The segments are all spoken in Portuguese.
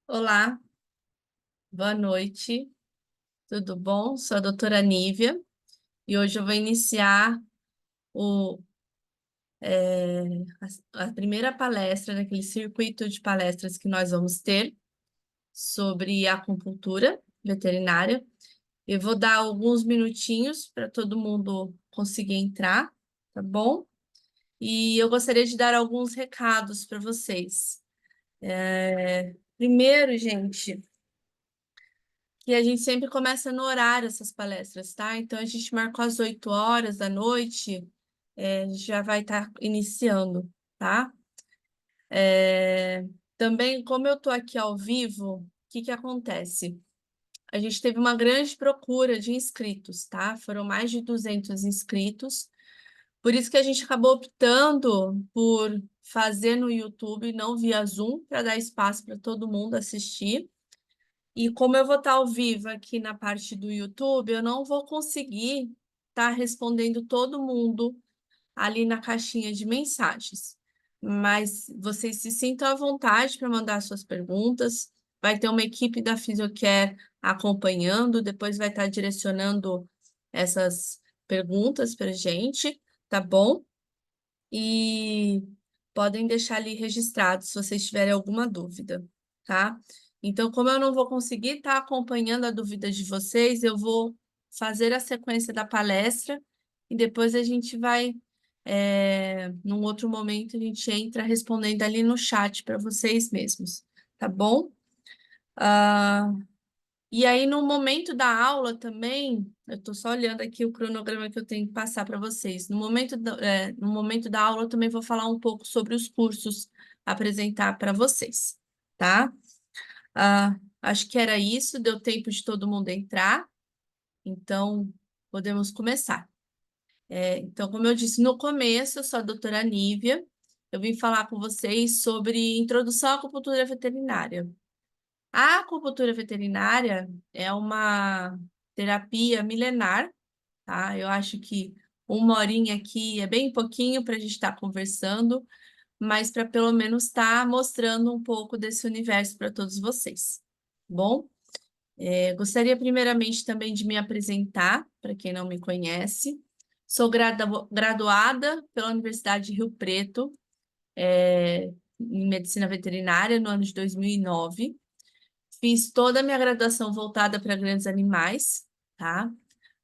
Olá, boa noite, tudo bom? Sou a doutora Nívia e hoje eu vou iniciar o, a primeira palestra daquele circuito de palestras que nós vamos ter sobre acupuntura veterinária. Eu vou dar alguns minutinhos para todo mundo conseguir entrar, tá bom? E eu gostaria de dar alguns recados para vocês. Primeiro, gente, que a gente sempre começa no horário essas palestras, tá? Então, a gente marcou às 8 horas da noite, a gente já vai estar iniciando, tá? É, Também, como eu estou aqui ao vivo, o que que acontece? A gente teve uma grande procura de inscritos, tá? Foram mais de 200 inscritos, por isso que a gente acabou optando por fazer no YouTube, não via Zoom, para dar espaço para todo mundo assistir. E como eu vou estar ao vivo aqui na parte do YouTube, eu não vou conseguir estar respondendo todo mundo ali na caixinha de mensagens. Mas vocês se sintam à vontade para mandar suas perguntas. Vai ter uma equipe da Fisiocare acompanhando, depois vai estar direcionando essas perguntas para a gente, tá bom? E podem deixar ali registrado se vocês tiverem alguma dúvida, tá? Então, como eu não vou conseguir estar acompanhando a dúvida de vocês, eu vou fazer a sequência da palestra e depois a gente vai, num outro momento, a gente entra respondendo ali no chat para vocês mesmos, tá bom? Ah, e aí, no momento da aula também, eu estou só olhando aqui o cronograma que eu tenho que passar para vocês. No momento da aula, eu também vou falar um pouco sobre os cursos, apresentar para vocês, tá? Acho que era isso, deu tempo de todo mundo entrar, então podemos começar. Então, como eu disse no começo, eu sou a doutora Nívia, eu vim falar com vocês sobre introdução à acupuntura veterinária. A acupuntura veterinária é uma terapia milenar, tá? Eu acho que uma horinha aqui é bem pouquinho para a gente estar conversando, mas para pelo menos estar mostrando um pouco desse universo para todos vocês. Bom, gostaria primeiramente também de me apresentar, para quem não me conhece. Sou graduada pela Universidade de Rio Preto, em Medicina Veterinária, no ano de 2009. Fiz toda a minha graduação voltada para grandes animais, tá?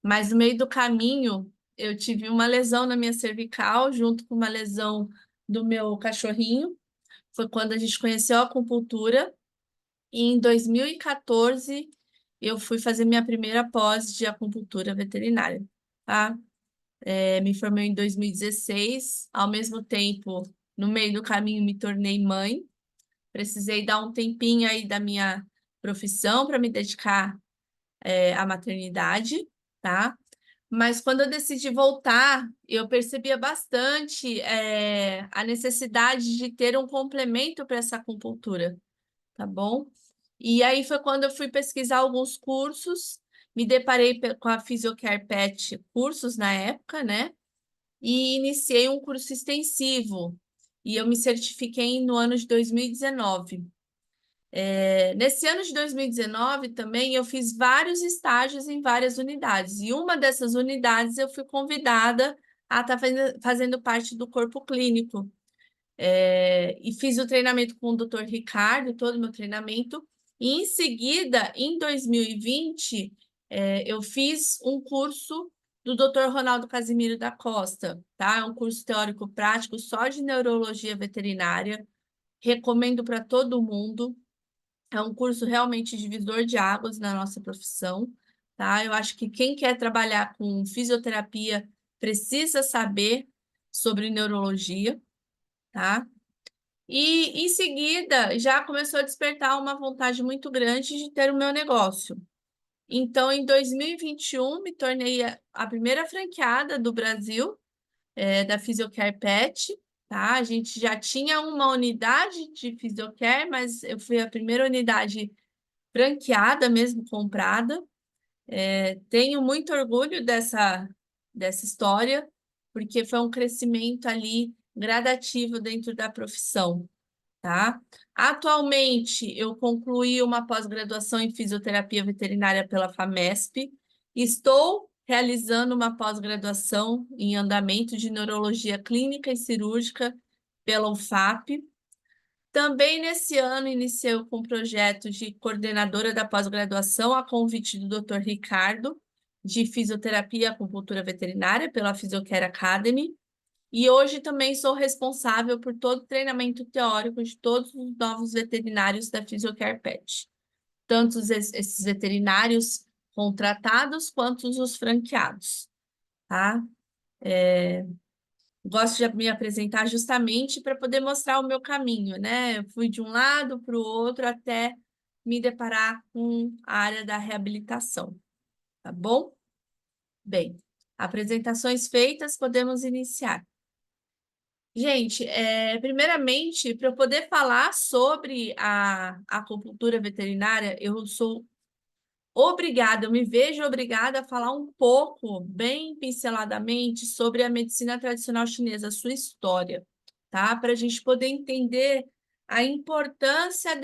Mas no meio do caminho, eu tive uma lesão na minha cervical, junto com uma lesão do meu cachorrinho. Foi quando a gente conheceu a acupuntura. E em 2014, eu fui fazer minha primeira pós de acupuntura veterinária, tá? Me formei em 2016. Ao mesmo tempo, no meio do caminho, me tornei mãe. Precisei dar um tempinho aí da minha profissão para me dedicar, à maternidade, tá? Mas quando eu decidi voltar, eu percebia bastante, a necessidade de ter um complemento para essa acupuntura, tá bom? E aí foi quando eu fui pesquisar alguns cursos, me deparei com a Physiocare Pet cursos na época, né? E iniciei um curso extensivo. E eu me certifiquei no ano de 2019. Nesse ano de 2019 também eu fiz vários estágios em várias unidades, e uma dessas unidades eu fui convidada a estar fazendo parte do corpo clínico. E fiz o treinamento com o Dr. Ricardo, todo o meu treinamento, e em seguida, em 2020, eu fiz um curso do Dr. Ronaldo Casimiro da Costa, tá? É um curso teórico prático só de neurologia veterinária, recomendo para todo mundo. É um curso realmente divisor de águas na nossa profissão, tá? Eu acho que quem quer trabalhar com fisioterapia precisa saber sobre neurologia, tá? E em seguida já começou a despertar uma vontade muito grande de ter o meu negócio. Então, em 2021, me tornei a primeira franqueada do Brasil, da Physiocare Pet, tá? A gente já tinha uma unidade de Physiocare, mas eu fui a primeira unidade franqueada, mesmo comprada. Tenho muito orgulho dessa história, porque foi um crescimento ali gradativo dentro da profissão. tá? Atualmente, eu concluí uma pós-graduação em fisioterapia veterinária pela FAMESP. Estou realizando uma pós-graduação em andamento de neurologia clínica e cirúrgica pela UFAP. Também nesse ano iniciei com o projeto de coordenadora da pós-graduação a convite do Dr. Ricardo, de fisioterapia e acupuntura veterinária pela Physiocare Academy. E hoje também sou responsável por todo o treinamento teórico de todos os novos veterinários da Physiocare Pet. Tanto esses veterinários contratados quanto os franqueados, tá? Gosto de me apresentar justamente para poder mostrar o meu caminho, né? Eu fui de um lado para o outro até me deparar com a área da reabilitação, tá bom? Bem, apresentações feitas, podemos iniciar. Gente, primeiramente, para eu poder falar sobre a acupuntura veterinária, eu sou obrigada, eu me vejo obrigada a falar um pouco, bem pinceladamente, sobre a medicina tradicional chinesa, a sua história, tá? Para a gente poder entender a importância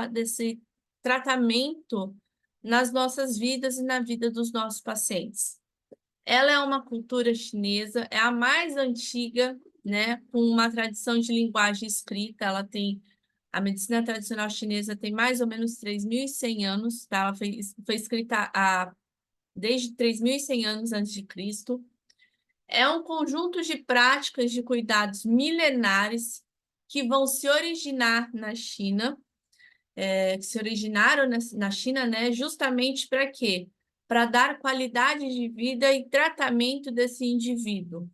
desse tratamento nas nossas vidas e na vida dos nossos pacientes. Ela é uma cultura chinesa, é a mais antiga, né, com uma tradição de linguagem escrita. A medicina tradicional chinesa tem mais ou menos 3.100 anos, tá? Ela foi escrita desde 3.100 anos antes de Cristo. É um conjunto de práticas de cuidados milenares que vão se originar na China, que se originaram na China, né, justamente para quê? Para dar qualidade de vida e tratamento desse indivíduo.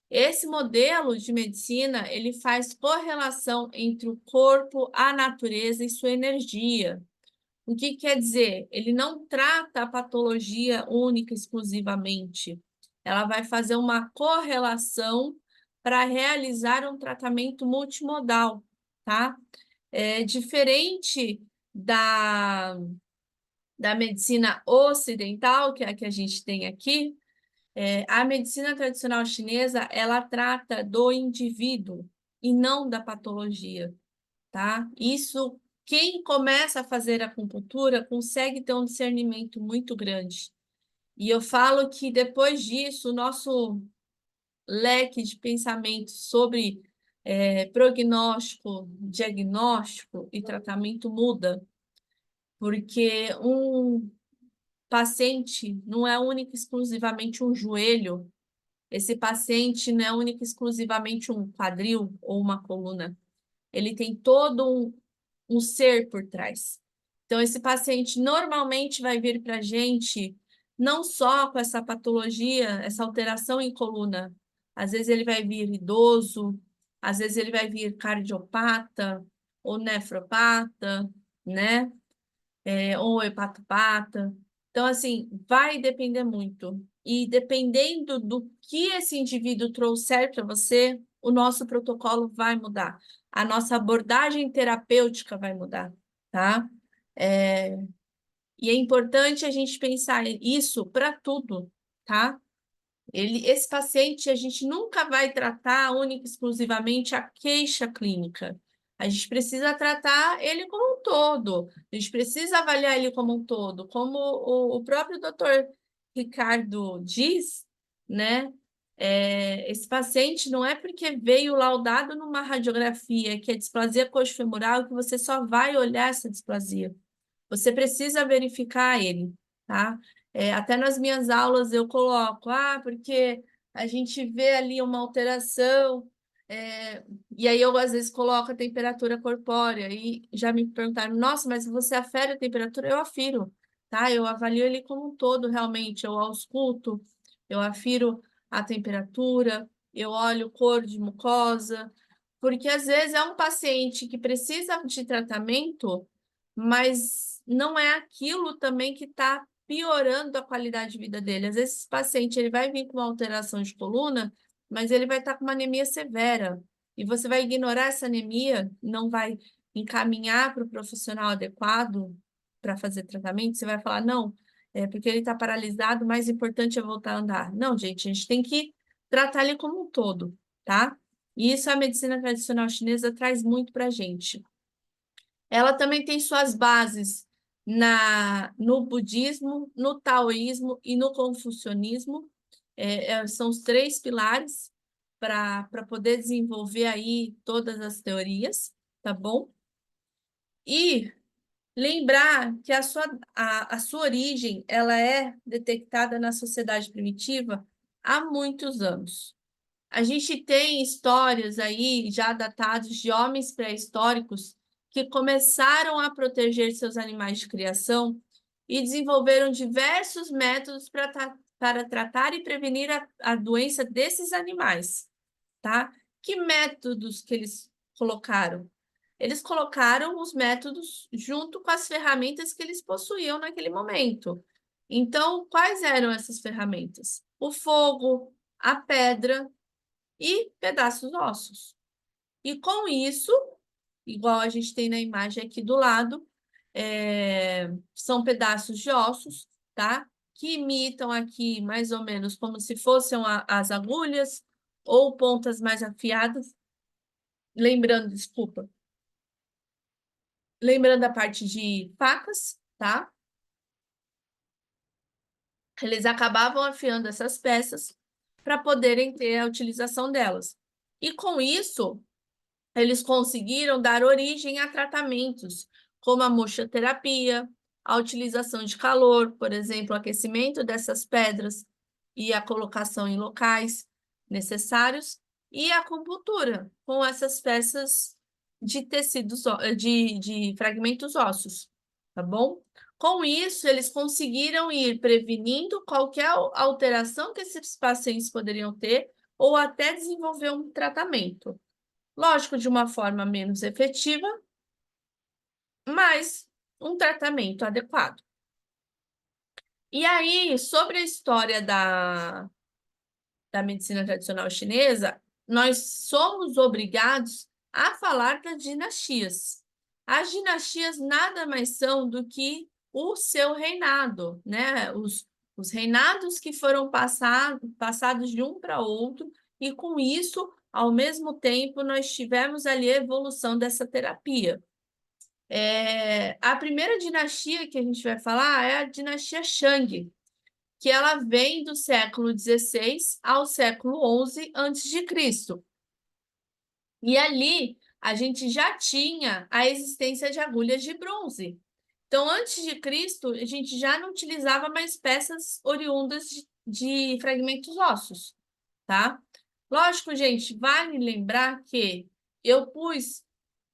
Esse modelo de medicina, ele faz correlação entre o corpo, a natureza e sua energia. O que quer dizer? Ele não trata a patologia única exclusivamente. Ela vai fazer uma correlação para realizar um tratamento multimodal, tá? É diferente da medicina ocidental, que é a que a gente tem aqui. A medicina tradicional chinesa, ela trata do indivíduo e não da patologia, tá? Isso, quem começa a fazer acupuntura consegue ter um discernimento muito grande. E eu falo que depois disso, o nosso leque de pensamento sobre prognóstico, diagnóstico e tratamento muda, porque um paciente não é único e exclusivamente um joelho. Esse paciente não é único e exclusivamente um quadril ou uma coluna. Ele tem todo um ser por trás. Então, esse paciente normalmente vai vir para a gente não só com essa patologia, essa alteração em coluna. Às vezes ele vai vir idoso, às vezes ele vai vir cardiopata ou nefropata, né? Ou hepatopata. Então, assim, vai depender muito. E dependendo do que esse indivíduo trouxer para você, o nosso protocolo vai mudar. A nossa abordagem terapêutica vai mudar, tá? E é importante a gente pensar isso para tudo, tá? Esse paciente, a gente nunca vai tratar única e exclusivamente a queixa clínica. A gente precisa tratar ele como um todo. A gente precisa avaliar ele como um todo. Como o próprio doutor Ricardo diz, né? Esse paciente não é porque veio laudado numa radiografia que é displasia coxofemoral que você só vai olhar essa displasia. Você precisa verificar ele, tá? Até nas minhas aulas eu coloco, porque a gente vê ali uma alteração, e aí eu às vezes coloco a temperatura corpórea, e já me perguntaram, nossa, mas você afere a temperatura? Eu afiro, tá? Eu avalio ele como um todo, realmente, eu ausculto, eu afiro a temperatura, eu olho cor de mucosa, porque às vezes é um paciente que precisa de tratamento, mas não é aquilo também que está piorando a qualidade de vida dele. Às vezes esse paciente ele vai vir com uma alteração de coluna, mas ele vai estar com uma anemia severa. E você vai ignorar essa anemia, não vai encaminhar para o profissional adequado para fazer tratamento, você vai falar, não, porque ele está paralisado, o mais importante é voltar a andar. Não, gente, a gente tem que tratar ele como um todo, tá? E isso a medicina tradicional chinesa traz muito para a gente. Ela também tem suas bases no budismo, no taoísmo e no confucionismo. São os três pilares para poder desenvolver aí todas as teorias, tá bom? E lembrar que a sua origem ela é detectada na sociedade primitiva há muitos anos. A gente tem histórias aí já datadas de homens pré-históricos que começaram a proteger seus animais de criação e desenvolveram diversos métodos para tratar e prevenir a doença desses animais, tá? Que métodos que eles colocaram? Eles colocaram os métodos junto com as ferramentas que eles possuíam naquele momento. Então, quais eram essas ferramentas? O fogo, a pedra e pedaços ossos. E com isso, igual a gente tem na imagem aqui do lado, são pedaços de ossos, tá? Que imitam aqui mais ou menos como se fossem as agulhas ou pontas mais afiadas. Lembrando, desculpa, lembrando a parte de facas, tá? Eles acabavam afiando essas peças para poderem ter a utilização delas. E com isso, eles conseguiram dar origem a tratamentos como a mochoterapia, a utilização de calor, por exemplo, o aquecimento dessas pedras e a colocação em locais necessários, e a acupuntura com essas peças de tecidos, de fragmentos ósseos, tá bom? Com isso, eles conseguiram ir prevenindo qualquer alteração que esses pacientes poderiam ter ou até desenvolver um tratamento. Lógico, de uma forma menos efetiva, mas um tratamento adequado. E aí, sobre a história da medicina tradicional chinesa, nós somos obrigados a falar das dinastias. As dinastias nada mais são do que o seu reinado, né? Os reinados que foram passados de um para outro, e com isso, ao mesmo tempo, nós tivemos ali a evolução dessa terapia. A primeira dinastia que a gente vai falar é a dinastia Shang, que ela vem do século XVI ao século XI a.C. E ali a gente já tinha a existência de agulhas de bronze. Então, antes de Cristo, a gente já não utilizava mais peças oriundas de fragmentos ósseos, tá? Lógico, gente, vale lembrar que eu pus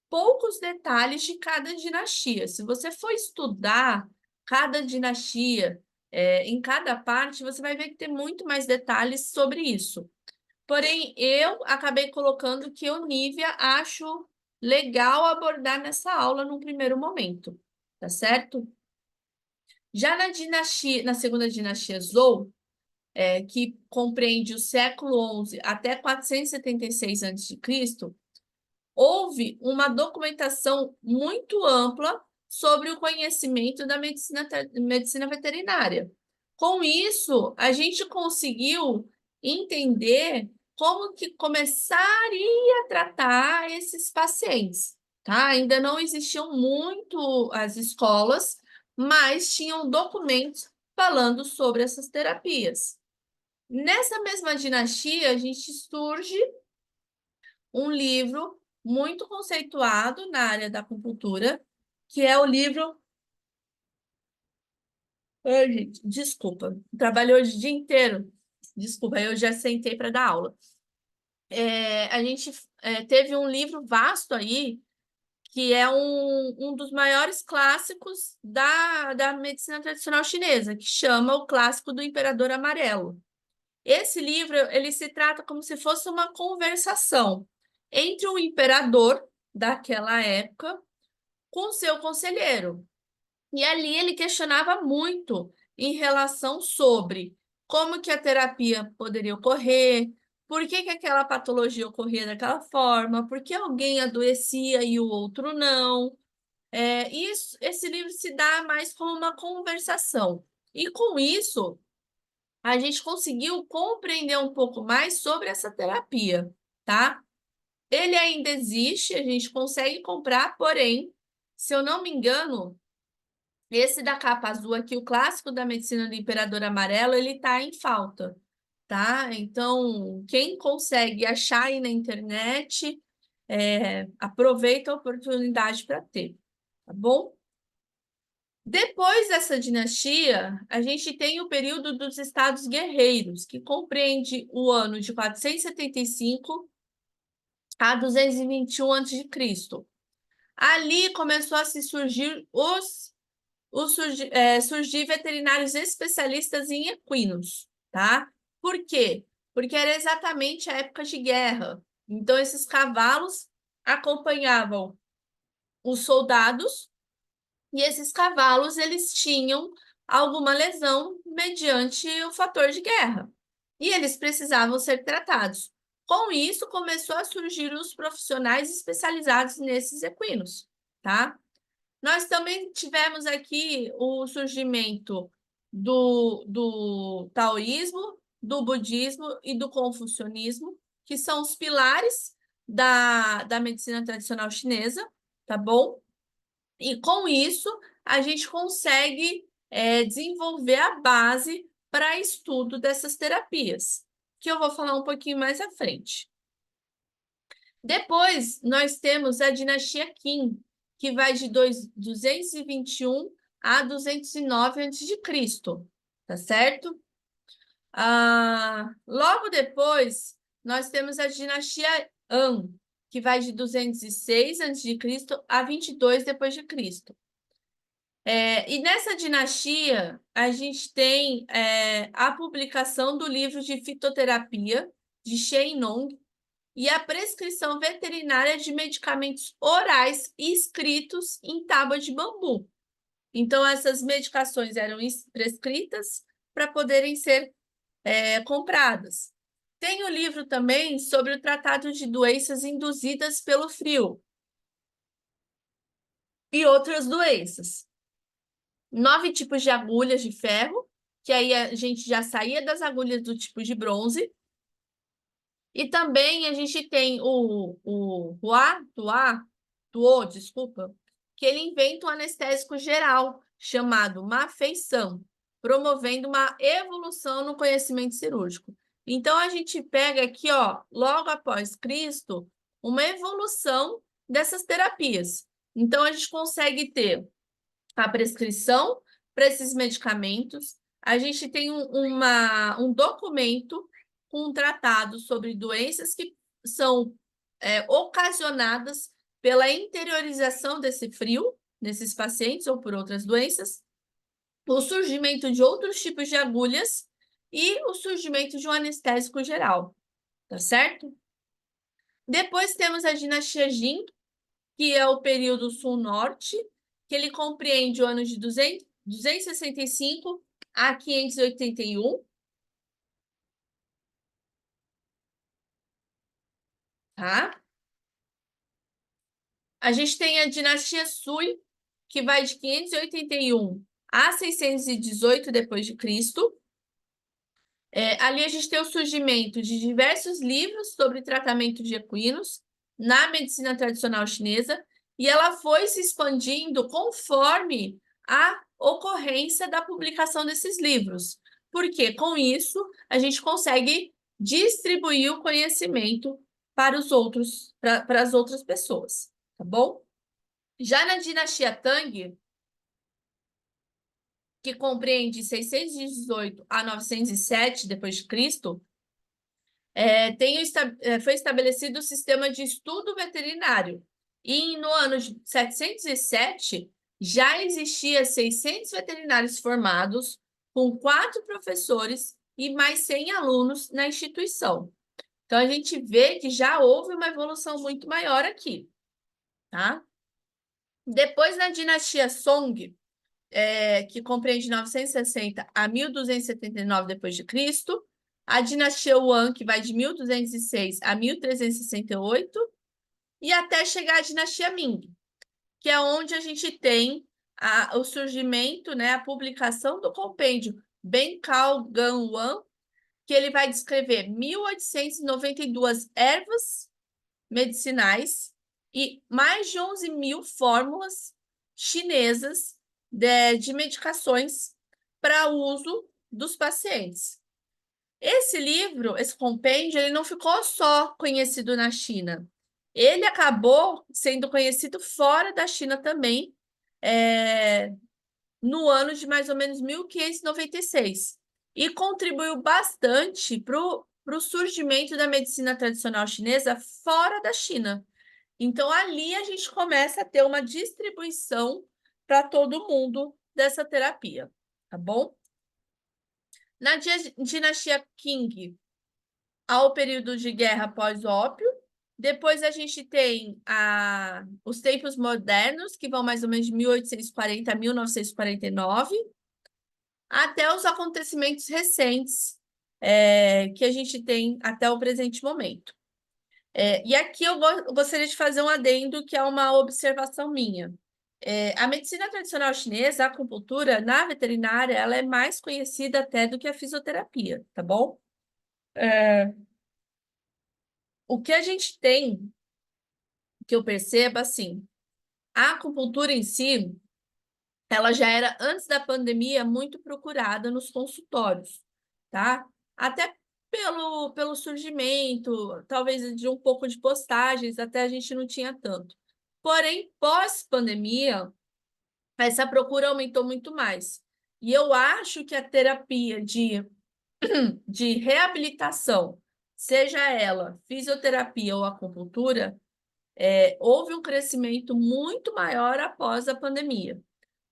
poucos detalhes de cada dinastia. Se você for estudar cada dinastia, em cada parte, você vai ver que tem muito mais detalhes sobre isso. Porém, eu acabei colocando que eu, Nívia, acho legal abordar nessa aula num primeiro momento, tá certo? Já na segunda dinastia Zhou, que compreende o século XI até 476 a.C., houve uma documentação muito ampla sobre o conhecimento da medicina veterinária. Com isso, a gente conseguiu entender como que começaria a tratar esses pacientes, tá? Ainda não existiam muito as escolas, mas tinham documentos falando sobre essas terapias. Nessa mesma dinastia, a gente surge um livro muito conceituado na área da acupuntura, que é o livro. Ai, gente, desculpa, trabalhei hoje o dia inteiro. Desculpa, eu já sentei para dar aula. A gente teve um livro vasto aí, que é um dos maiores clássicos da medicina tradicional chinesa, que chama O Clássico do Imperador Amarelo. Esse livro, ele se trata como se fosse uma conversação entre o imperador daquela época com seu conselheiro. E ali ele questionava muito em relação sobre como que a terapia poderia ocorrer, por que que aquela patologia ocorria daquela forma, por que alguém adoecia e o outro não. Esse livro se dá mais como uma conversação. E com isso, a gente conseguiu compreender um pouco mais sobre essa terapia, tá? Ele ainda existe, a gente consegue comprar, porém, se eu não me engano, esse da capa azul aqui, o clássico da medicina do imperador amarelo, ele está em falta, tá? Então, quem consegue achar aí na internet, aproveita a oportunidade para ter, tá bom? Depois dessa dinastia, a gente tem o período dos Estados Guerreiros, que compreende o ano de 475 a 221 a.C. Ali começou a se surgir surgir veterinários especialistas em equinos, tá? Por quê? Porque era exatamente a época de guerra. Então, esses cavalos acompanhavam os soldados e esses cavalos, eles tinham alguma lesão mediante o fator de guerra. E eles precisavam ser tratados. Com isso, começou a surgir os profissionais especializados nesses equinos, tá? Nós também tivemos aqui o surgimento do taoísmo, do budismo e do confucionismo, que são os pilares da medicina tradicional chinesa, tá bom? E com isso, a gente consegue desenvolver a base para estudo dessas terapias, que eu vou falar um pouquinho mais à frente. Depois, nós temos a dinastia Qin, que vai de 221 a 209 a.C., tá certo? Logo depois, nós temos a dinastia Han, que vai de 206 a.C. a 22 depois de Cristo. E nessa dinastia, a gente tem a publicação do livro de fitoterapia de Shen Nong, e a prescrição veterinária de medicamentos orais escritos em tábua de bambu. Então, essas medicações eram prescritas para poderem ser compradas. Tem o livro também sobre o tratado de doenças induzidas pelo frio e outras doenças. 9 tipos de agulhas de ferro, que aí a gente já saía das agulhas do tipo de bronze. E também a gente tem o Tuo, desculpa, que ele inventa um anestésico geral chamado Mafeição, promovendo uma evolução no conhecimento cirúrgico. Então, a gente pega aqui, ó, logo após Cristo, uma evolução dessas terapias. Então, a gente consegue ter a prescrição para esses medicamentos, a gente tem um documento com um tratado sobre doenças que são ocasionadas pela interiorização desse frio nesses pacientes ou por outras doenças, o surgimento de outros tipos de agulhas e o surgimento de um anestésico geral, tá certo? Depois temos a dinastia Jin, que é o período sul-norte, que ele compreende o ano de 265 a 581, tá? A gente tem a dinastia Sui, que vai de 581 a 618 depois de Cristo. Ali a gente tem o surgimento de diversos livros sobre tratamento de equinos na medicina tradicional chinesa, e ela foi se expandindo conforme a ocorrência da publicação desses livros, porque com isso a gente consegue distribuir o conhecimento para para as outras pessoas, tá bom? Já na dinastia Tang, que compreende 618 a 907 depois de Cristo, foi estabelecido o sistema de estudo veterinário. E no ano de 707, já existia 600 veterinários formados, com 4 professores e mais 100 alunos na instituição. Então, a gente vê que já houve uma evolução muito maior aqui, tá? Depois, na dinastia Song, que compreende 960 a 1279 depois de Cristo, a dinastia Yuan, que vai de 1206 a 1368, e até chegar à dinastia Ming, que é onde a gente tem o surgimento, né, a publicação do compêndio Bencao Ganwan, que ele vai descrever 1892 ervas medicinais e mais de 11 mil fórmulas chinesas de medicações para uso dos pacientes. Esse livro, esse compêndio, ele não ficou só conhecido na China. Ele acabou sendo conhecido fora da China também, no ano de mais ou menos 1596, e contribuiu bastante para o surgimento da medicina tradicional chinesa fora da China. Então, ali a gente começa a ter uma distribuição para todo mundo dessa terapia, tá bom? Na dinastia Qing, há o período de guerra pós-ópio. Depois a gente tem os tempos modernos, que vão mais ou menos de 1840 a 1949, até os acontecimentos recentes que a gente tem até o presente momento. E aqui eu gostaria de fazer um adendo, que é uma observação minha. A medicina tradicional chinesa, a acupuntura, na veterinária, ela é mais conhecida até do que a fisioterapia, tá bom? O que a gente tem, que eu percebo, assim, a acupuntura em si, ela já era, antes da pandemia, muito procurada nos consultórios, tá? Até pelo surgimento, talvez de um pouco de postagens, até a gente não tinha tanto. Porém, pós-pandemia, essa procura aumentou muito mais. E eu acho que a terapia de reabilitação, seja ela fisioterapia ou acupuntura, houve um crescimento muito maior após a pandemia.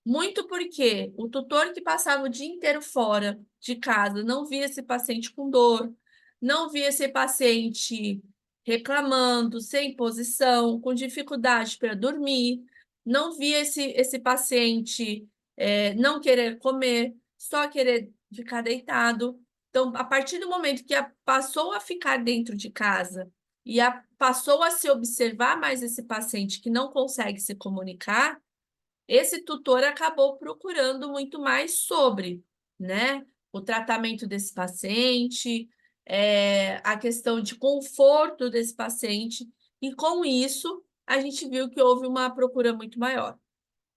Muito porque o tutor que passava o dia inteiro fora de casa não via esse paciente com dor, não via esse paciente reclamando, sem posição, com dificuldade para dormir, não via esse paciente não querer comer, só querer ficar deitado. Então, a partir do momento que passou a ficar dentro de casa e passou a se observar mais esse paciente que não consegue se comunicar, esse tutor acabou procurando muito mais sobre, né, o tratamento desse paciente, a questão de conforto desse paciente, e com isso a gente viu que houve uma procura muito maior,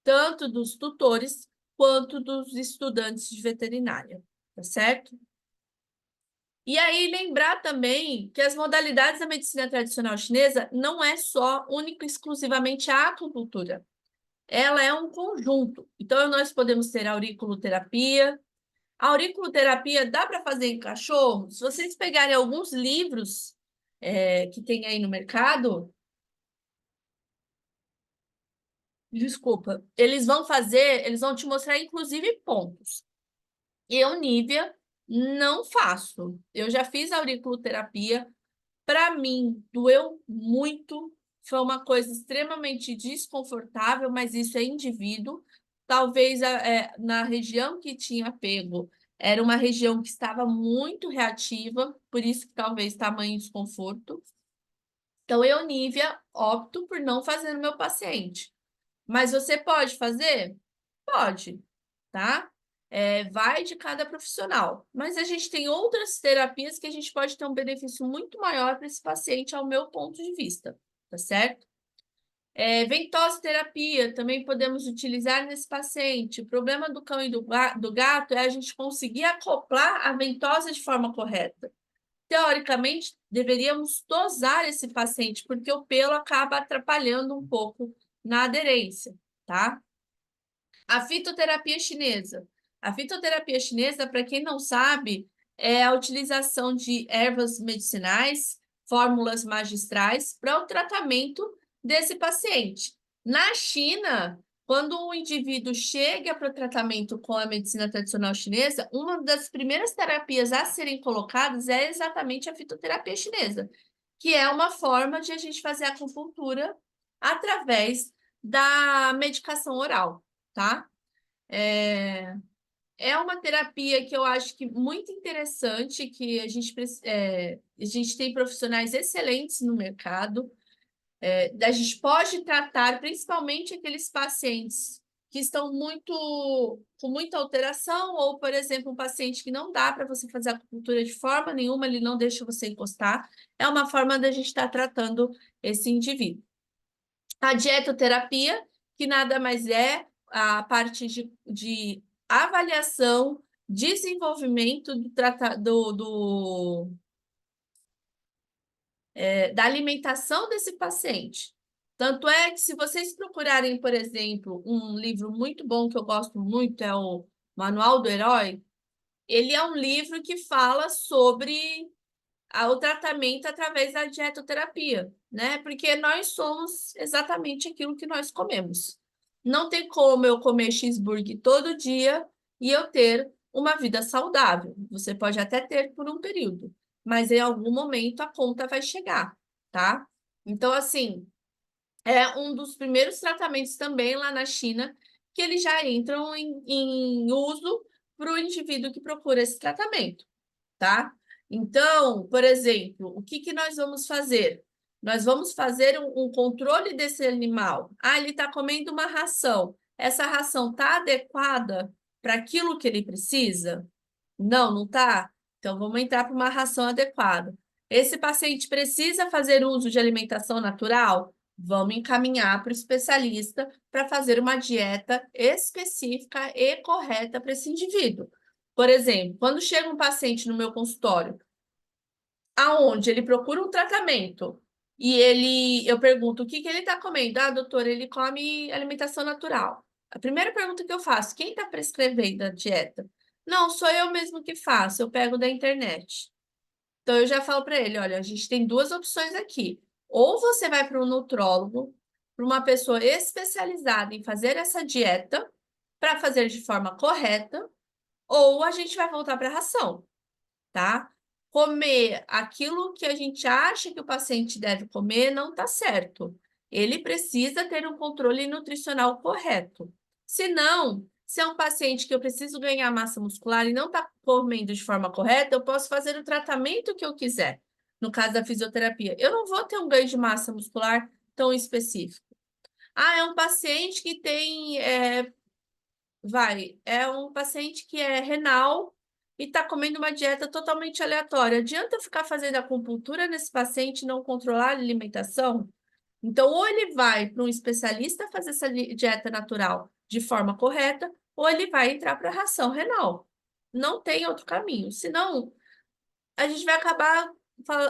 tanto dos tutores quanto dos estudantes de veterinária, tá certo? E aí, lembrar também que as modalidades da medicina tradicional chinesa não é só única e exclusivamente a acupuntura. Ela é um conjunto. Então, nós podemos ter auriculoterapia. A auriculoterapia dá para fazer em cachorro? Se vocês pegarem alguns livros que tem aí no mercado, desculpa, eles vão te mostrar, inclusive, pontos. Eu, Nívia, não faço. Eu já fiz auriculoterapia. Para mim, doeu muito, foi uma coisa extremamente desconfortável, mas isso é indivíduo. Talvez na região que tinha pego, era uma região que estava muito reativa, por isso que talvez tamanho desconforto. Então, eu, Nívia, opto por não fazer no meu paciente. Mas você pode fazer? Pode, tá? Vai de cada profissional. Mas a gente tem outras terapias que a gente pode ter um benefício muito maior para esse paciente, ao meu ponto de vista, tá certo? Ventosa terapia também podemos utilizar nesse paciente. O problema do cão e do gato é a gente conseguir acoplar a ventosa de forma correta. Teoricamente, deveríamos dosar esse paciente, porque o pelo acaba atrapalhando um pouco na aderência, tá? A fitoterapia chinesa. A fitoterapia chinesa, para quem não sabe, é a utilização de ervas medicinais, fórmulas magistrais, para o tratamento desse paciente. Na China, quando o indivíduo chega para o tratamento com a medicina tradicional chinesa, uma das primeiras terapias a serem colocadas é exatamente a fitoterapia chinesa, que é uma forma de a gente fazer acupuntura através da medicação oral, tá? É uma terapia que eu acho que muito interessante, que a gente tem profissionais excelentes no mercado. A gente pode tratar principalmente aqueles pacientes que estão com muita alteração, ou, por exemplo, um paciente que não dá para você fazer acupuntura de forma nenhuma, ele não deixa você encostar, é uma forma da gente estar tratando esse indivíduo. A dietoterapia, que nada mais é a parte de avaliação, desenvolvimento da alimentação desse paciente. Tanto é que, se vocês procurarem, por exemplo, um livro muito bom que eu gosto muito, é o Manual do Herói, ele é um livro que fala sobre o tratamento através da dietoterapia, né? Porque nós somos exatamente aquilo que nós comemos. Não tem como eu comer cheeseburger todo dia e eu ter uma vida saudável. Você pode até ter por um período, mas em algum momento a conta vai chegar, tá? Então, assim, é um dos primeiros tratamentos também lá na China que eles já entram em uso para o indivíduo que procura esse tratamento, tá? Então, por exemplo, o que nós vamos fazer? Nós vamos fazer um controle desse animal. Ah, ele está comendo uma ração. Essa ração está adequada para aquilo que ele precisa? Não, não está? Então, vamos entrar para uma ração adequada. Esse paciente precisa fazer uso de alimentação natural? Vamos encaminhar para o especialista para fazer uma dieta específica e correta para esse indivíduo. Por exemplo, quando chega um paciente no meu consultório, aonde ele procura um tratamento e eu pergunto o que ele está comendo. Ah, doutor, ele come alimentação natural. A primeira pergunta que eu faço, quem está prescrevendo a dieta? Não, sou eu mesmo que faço, eu pego da internet. Então, eu já falo para ele, olha, a gente tem duas opções aqui. Ou você vai para um nutrólogo, para uma pessoa especializada em fazer essa dieta, para fazer de forma correta, ou a gente vai voltar para a ração, tá? Comer aquilo que a gente acha que o paciente deve comer não está certo. Ele precisa ter um controle nutricional correto. Se não, se é um paciente que eu preciso ganhar massa muscular e não está comendo de forma correta, eu posso fazer o tratamento que eu quiser. No caso da fisioterapia, eu não vou ter um ganho de massa muscular tão específico. Ah, é um paciente que tem é um paciente que é renal e está comendo uma dieta totalmente aleatória. Adianta eu ficar fazendo acupuntura nesse paciente e não controlar a alimentação? Então, ou ele vai para um especialista fazer essa dieta natural de forma correta, ou ele vai entrar para a ração renal. Não tem outro caminho. Senão, a gente vai acabar,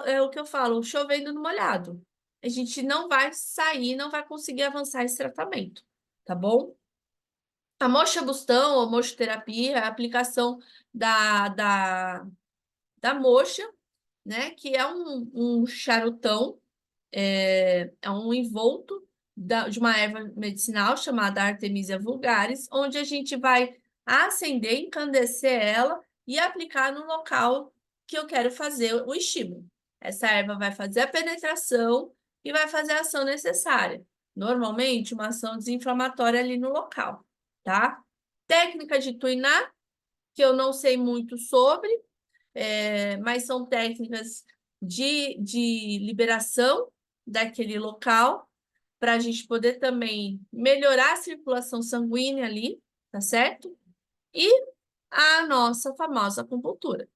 é o que eu falo, chovendo no molhado. A gente não vai sair, não vai conseguir avançar esse tratamento, tá bom? A moxa-bustão, ou moxoterapia, é a aplicação da moxa, né? Que é um charutão, é um envolto de uma erva medicinal chamada Artemisia vulgaris, onde a gente vai acender, encandecer ela e aplicar no local que eu quero fazer o estímulo. Essa erva vai fazer a penetração e vai fazer a ação necessária. Normalmente, uma ação desinflamatória ali no local, tá? Técnica de Tuiná, que eu não sei muito sobre, mas são técnicas de liberação daquele local, para a gente poder também melhorar a circulação sanguínea ali, tá certo? E a nossa famosa acupuntura.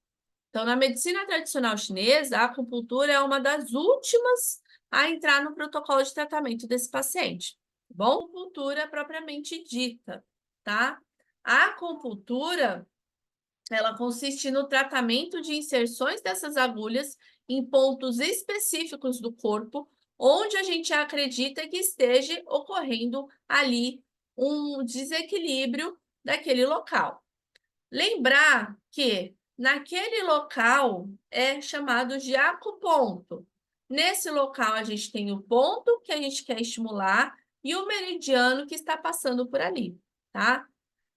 Então, na medicina tradicional chinesa, a acupuntura é uma das últimas a entrar no protocolo de tratamento desse paciente, tá bom? Acupuntura propriamente dita, tá? A acupuntura, ela consiste no tratamento de inserções dessas agulhas em pontos específicos do corpo, onde a gente acredita que esteja ocorrendo ali um desequilíbrio daquele local. Lembrar que naquele local é chamado de acuponto. Nesse local, a gente tem o ponto que a gente quer estimular e o meridiano que está passando por ali, tá?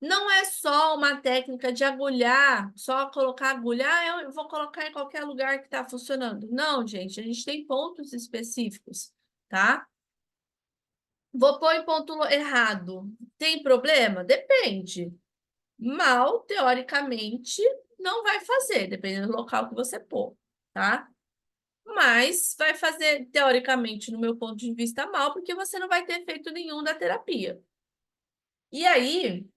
Não é só uma técnica de agulhar, só colocar agulha, eu vou colocar em qualquer lugar que está funcionando. Não, gente, a gente tem pontos específicos, tá? Vou pôr em ponto errado. Tem problema? Depende. Mal, teoricamente, não vai fazer, dependendo do local que você pôr, tá? Mas vai fazer, teoricamente, no meu ponto de vista, mal, porque você não vai ter efeito nenhum da terapia. E aí,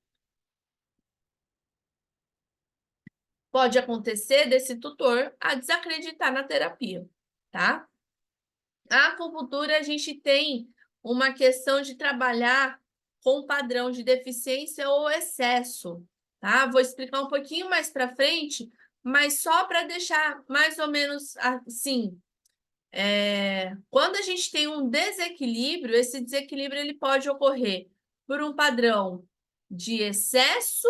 pode acontecer desse tutor a desacreditar na terapia, tá? A acupuntura, a gente tem uma questão de trabalhar com padrão de deficiência ou excesso, tá? Vou explicar um pouquinho mais para frente, mas só para deixar mais ou menos assim. Quando a gente tem um desequilíbrio, esse desequilíbrio ele pode ocorrer por um padrão de excesso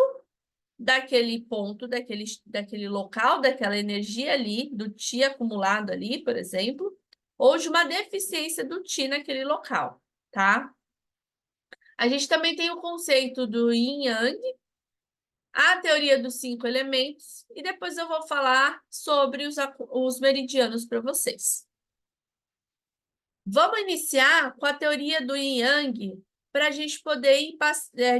daquele ponto, daquele local, daquela energia ali, do Ti acumulado ali, por exemplo, ou de uma deficiência do Ti naquele local, tá? A gente também tem o conceito do Yin Yang, a teoria dos 5 elementos, e depois eu vou falar sobre os meridianos para vocês. Vamos iniciar com a teoria do Yin Yang, para a gente poder ir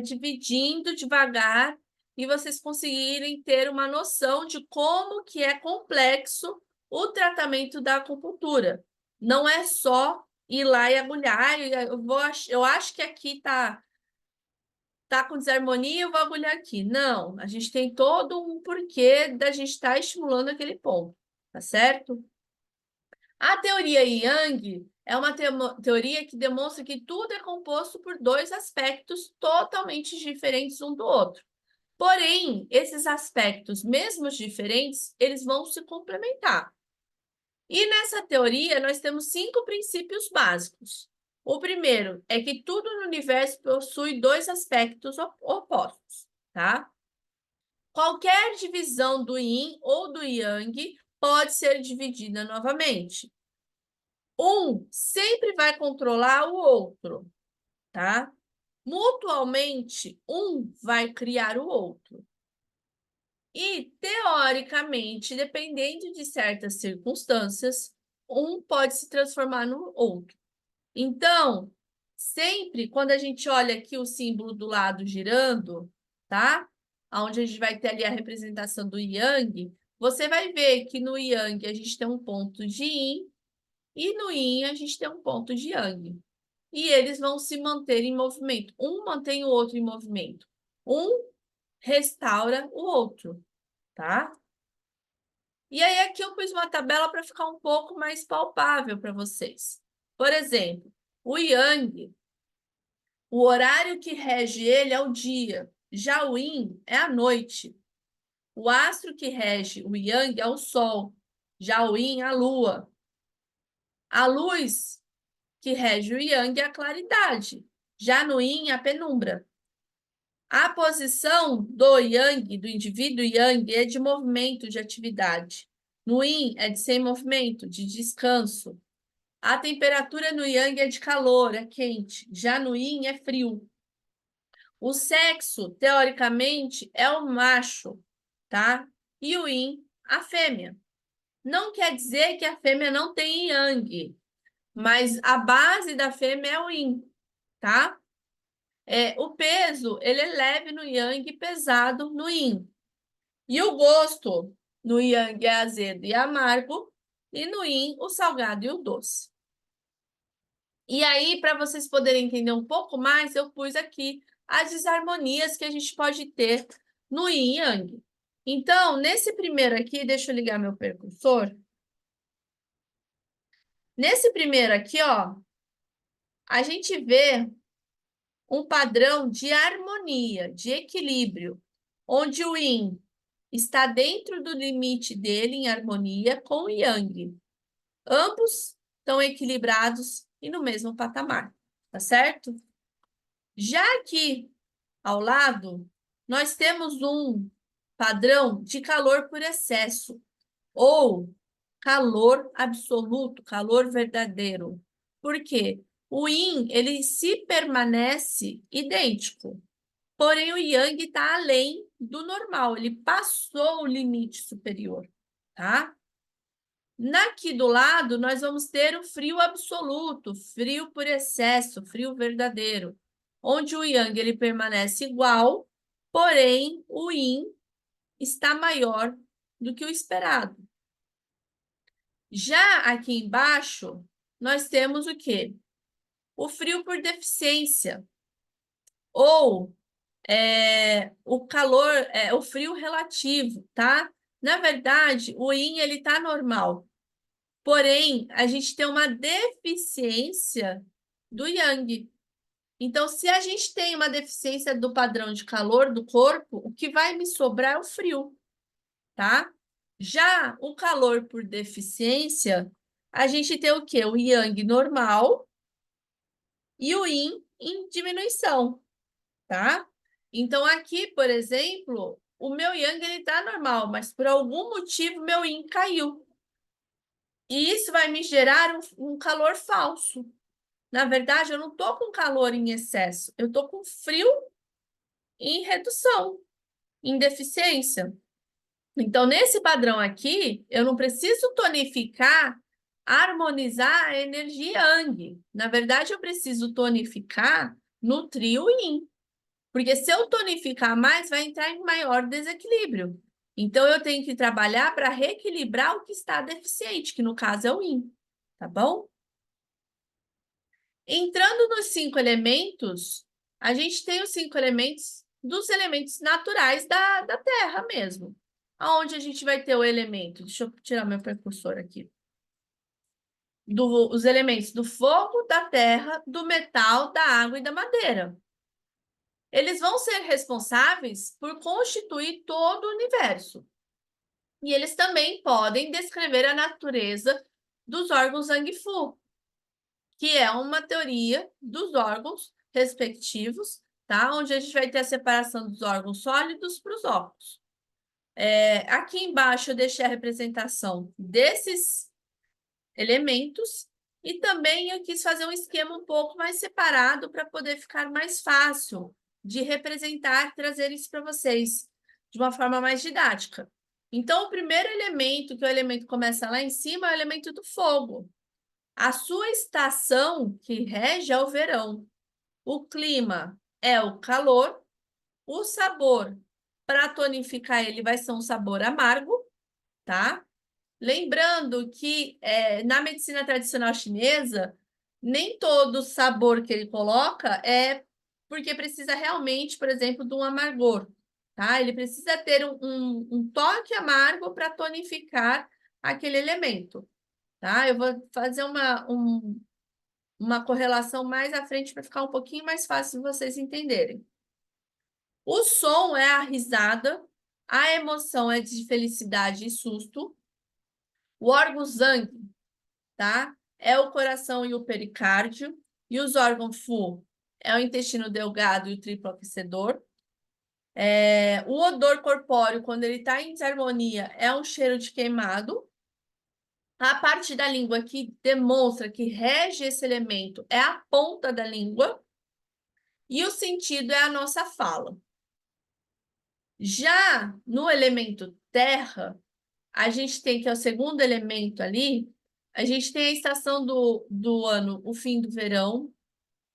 dividindo devagar e vocês conseguirem ter uma noção de como que é complexo o tratamento da acupuntura. Não é só ir lá e agulhar. Eu acho que aqui tá com desarmonia, eu vou agulhar aqui. Não, a gente tem todo um porquê da gente estar estimulando aquele ponto, tá certo? A teoria Yang é uma teoria que demonstra que tudo é composto por dois aspectos totalmente diferentes um do outro. Porém, esses aspectos, mesmo diferentes, eles vão se complementar. E nessa teoria, nós temos 5 princípios básicos. O primeiro é que tudo no universo possui dois aspectos opostos, tá? Qualquer divisão do Yin ou do Yang pode ser dividida novamente. Um sempre vai controlar o outro, tá? Mutualmente, um vai criar o outro. E, teoricamente, dependendo de certas circunstâncias, um pode se transformar no outro. Então, sempre quando a gente olha aqui o símbolo do lado girando, tá? Onde a gente vai ter ali a representação do Yang, você vai ver que no Yang a gente tem um ponto de Yin e no Yin a gente tem um ponto de Yang. E eles vão se manter em movimento. Um mantém o outro em movimento. Um restaura o outro, tá? E aí aqui eu pus uma tabela para ficar um pouco mais palpável para vocês. Por exemplo, o Yang, o horário que rege ele é o dia. Já o Yin é a noite. O astro que rege o Yang é o Sol. Já o Yin, a Lua. A luz que rege o Yang é a claridade. Já no Yin, a penumbra. A posição do Yang, do indivíduo Yang, é de movimento, de atividade. No Yin, é de sem movimento, de descanso. A temperatura no Yang é de calor, é quente. Já no Yin, é frio. O sexo, teoricamente, é o macho, tá? E o Yin, a fêmea. Não quer dizer que a fêmea não tem Yang, mas a base da fêmea é o Yin, tá? O peso, ele é leve no Yang e pesado no Yin. E o gosto no Yang é azedo e amargo, e no Yin, o salgado e o doce. E aí, para vocês poderem entender um pouco mais, eu pus aqui as desarmonias que a gente pode ter no Yin e Yang. Então, nesse primeiro aqui, deixa eu ligar meu percursor. Nesse primeiro aqui, ó, a gente vê um padrão de harmonia, de equilíbrio, onde o Yin está dentro do limite dele em harmonia com o Yang. Ambos estão equilibrados e no mesmo patamar, tá certo? Já aqui ao lado, nós temos um padrão de calor por excesso, ou calor absoluto, calor verdadeiro. Por quê? O Yin, ele se permanece idêntico, porém o Yang está além do normal, ele passou o limite superior, tá? Aqui do lado, nós vamos ter o frio absoluto, frio por excesso, frio verdadeiro, onde o Yang ele permanece igual, porém o Yin está maior do que o esperado. Já aqui embaixo, nós temos o quê? O frio por deficiência, ou o calor, o frio relativo, tá? Na verdade, o yin ele tá normal. Porém, a gente tem uma deficiência do yang. Então, se a gente tem uma deficiência do padrão de calor do corpo, o que vai me sobrar é o frio, tá? Já o calor por deficiência, a gente tem o quê? O yang normal e o yin em diminuição, tá? Então, aqui, por exemplo, o meu yang ele tá normal, mas por algum motivo meu yin caiu. E isso vai me gerar um calor falso. Na verdade, eu não estou com calor em excesso, eu estou com frio em redução, em deficiência. Então, nesse padrão aqui, eu não preciso tonificar, harmonizar a energia Yang. Na verdade, eu preciso tonificar, nutrir o Yin. Porque se eu tonificar mais, vai entrar em maior desequilíbrio. Então, eu tenho que trabalhar para reequilibrar o que está deficiente, que no caso é o Yin. Tá bom? Entrando nos 5 elementos, a gente tem os 5 elementos dos elementos naturais da Terra mesmo. Aonde a gente vai ter o elemento? Deixa eu tirar meu precursor aqui. Os elementos do fogo, da terra, do metal, da água e da madeira. Eles vão ser responsáveis por constituir todo o universo. E eles também podem descrever a natureza dos órgãos Zhang-Fu, que é uma teoria dos órgãos respectivos, tá? Onde a gente vai ter a separação dos órgãos sólidos para os óculos. Aqui embaixo eu deixei a representação desses elementos e também eu quis fazer um esquema um pouco mais separado para poder ficar mais fácil de representar, trazer isso para vocês de uma forma mais didática. Então, o primeiro elemento, que é o elemento que começa lá em cima, é o elemento do fogo. A sua estação que rege é o verão. O clima é o calor. O sabor, para tonificar ele, vai ser um sabor amargo, tá? Lembrando que na medicina tradicional chinesa, nem todo sabor que ele coloca é porque precisa realmente, por exemplo, de um amargor, tá? Ele precisa ter um toque amargo para tonificar aquele elemento, tá? Eu vou fazer uma correlação mais à frente para ficar um pouquinho mais fácil de vocês entenderem. O som é a risada, a emoção é de felicidade e susto. O órgão Zhang, tá? É o coração e o pericárdio. E os órgãos Fu é o intestino delgado e o triplo aquecedor. O odor corpóreo, quando ele está em desarmonia, é um cheiro de queimado. A parte da língua que demonstra que rege esse elemento é a ponta da língua. E o sentido é a nossa fala. Já no elemento terra, a gente tem, que é o segundo elemento ali, a gente tem a estação do ano, o fim do verão,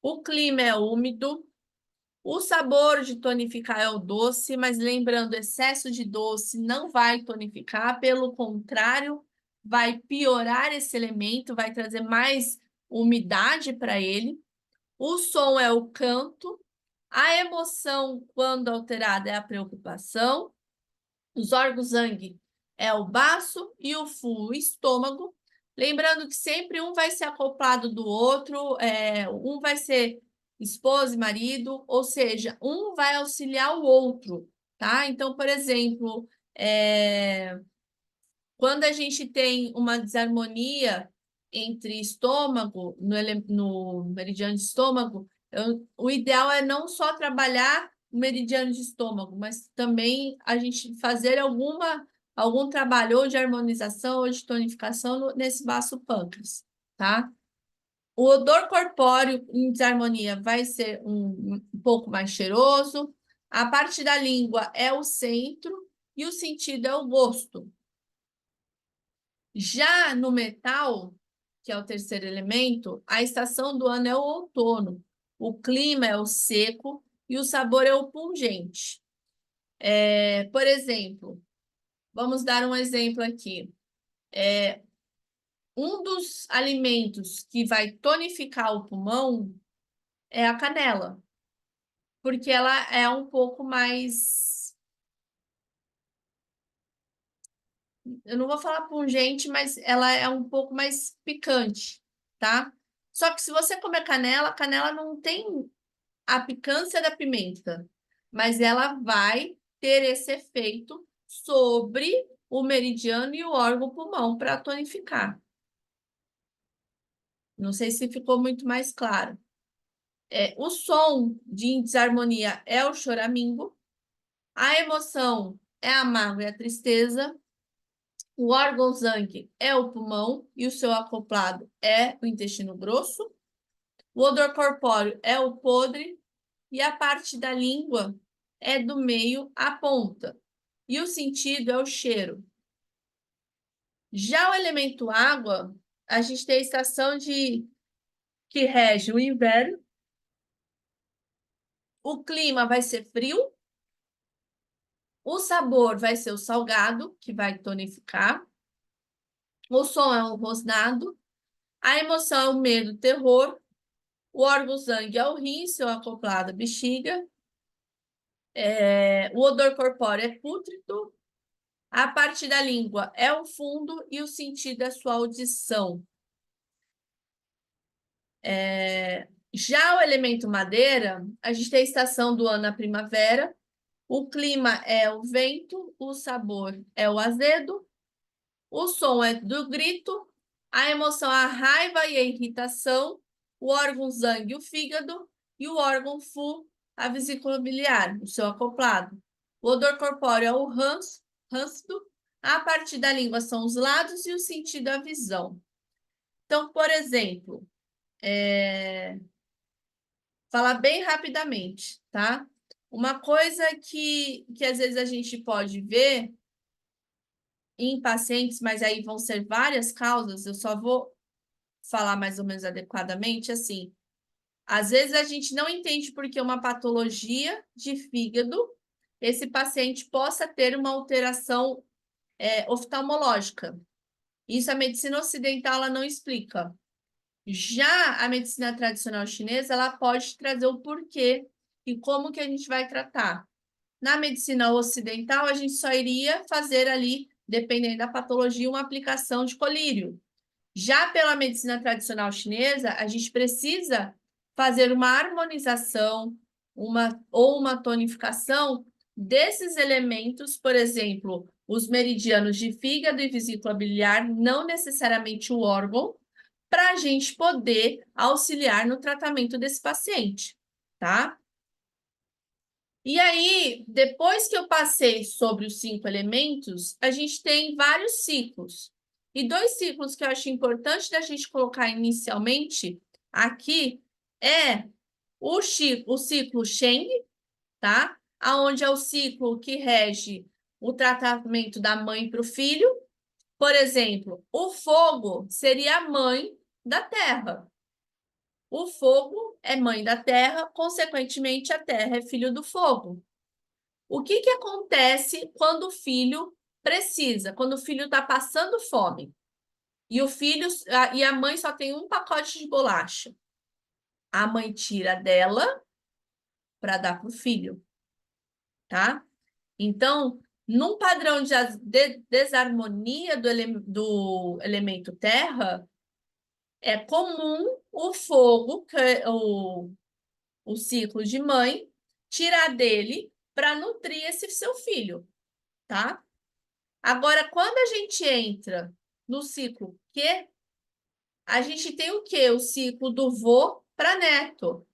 o clima é úmido, o sabor de tonificar é o doce, mas lembrando, excesso de doce não vai tonificar, pelo contrário, vai piorar esse elemento, vai trazer mais umidade para ele. O som é o canto, a emoção, quando alterada, é a preocupação. Os órgãos Zhang é o baço e o Fu, o estômago. Lembrando que sempre um vai ser acoplado do outro, um vai ser esposa e marido, ou seja, um vai auxiliar o outro, tá? Então, por exemplo, quando a gente tem uma desarmonia entre estômago, no meridiano de estômago, o ideal é não só trabalhar o meridiano de estômago, mas também a gente fazer algum trabalho ou de harmonização ou de tonificação nesse baço pâncreas, tá? O odor corpóreo em desarmonia vai ser um pouco mais cheiroso. A parte da língua é o centro e o sentido é o gosto. Já no metal, que é o terceiro elemento, a estação do ano é o outono, o clima é o seco e o sabor é o pungente. Por exemplo, vamos dar um exemplo aqui. Um dos alimentos que vai tonificar o pulmão é a canela. porque ela é um pouco mais, eu não vou falar pungente, mas ela é um pouco mais picante, tá? Só que se você comer canela, a canela não tem a picância da pimenta, mas ela vai ter esse efeito sobre o meridiano e o órgão pulmão para tonificar. Não sei se ficou muito mais claro. O som de desarmonia é o choramingo, a emoção é a mágoa e a tristeza, o órgão zangue é o pulmão e o seu acoplado é o intestino grosso, o odor corpóreo é o podre e a parte da língua é do meio à ponta. E o sentido é o cheiro. Já o elemento água, a gente tem a estação que rege o inverno. O clima vai ser frio. O sabor vai ser o salgado, que vai tonificar. O som é o rosnado. A emoção é o medo, o terror. O órgão sangue é o rim, seu acoplado, a bexiga. O odor corpóreo é pútrido. A parte da língua é o fundo e o sentido é a sua audição. Já o elemento madeira, a gente tem a estação do ano, a primavera. O clima é o vento, o sabor é o azedo, o som é do grito, a emoção é a raiva e a irritação, o órgão zangue, o fígado, e o órgão fu, a vesícula biliar, o seu acoplado. O odor corpóreo é o ranço, a parte da língua são os lados e o sentido a visão. Então, por exemplo, falar bem rapidamente, tá? Uma coisa que às vezes a gente pode ver em pacientes, mas aí vão ser várias causas, eu só vou falar mais ou menos adequadamente, assim. Às vezes a gente não entende porque uma patologia de fígado, esse paciente possa ter uma alteração oftalmológica. Isso a medicina ocidental ela não explica. Já a medicina tradicional chinesa, ela pode trazer o porquê e como que a gente vai tratar. Na medicina ocidental, a gente só iria fazer ali, dependendo da patologia, uma aplicação de colírio. Já pela medicina tradicional chinesa, a gente precisa fazer uma harmonização, ou uma tonificação desses elementos, por exemplo, os meridianos de fígado e vesícula biliar, não necessariamente o órgão, para a gente poder auxiliar no tratamento desse paciente, tá? E aí, depois que eu passei sobre os 5 elementos, a gente tem vários ciclos. E 2 ciclos que eu acho importante da gente colocar inicialmente aqui é o ciclo Sheng, tá? Aonde é o ciclo que rege o tratamento da mãe para o filho. Por exemplo, o fogo seria a mãe da terra. O fogo é mãe da terra, consequentemente, a terra é filho do fogo. O que acontece quando o filho precisa, quando o filho está passando fome e e a mãe só tem um pacote de bolacha? A mãe tira dela para dar para o filho, tá? Então, num padrão de desarmonia do elemento terra, é comum o fogo, o ciclo de mãe, tirar dele para nutrir esse seu filho, tá? Agora, quando a gente entra no ciclo Q, a gente tem o quê? O ciclo do vô para neto.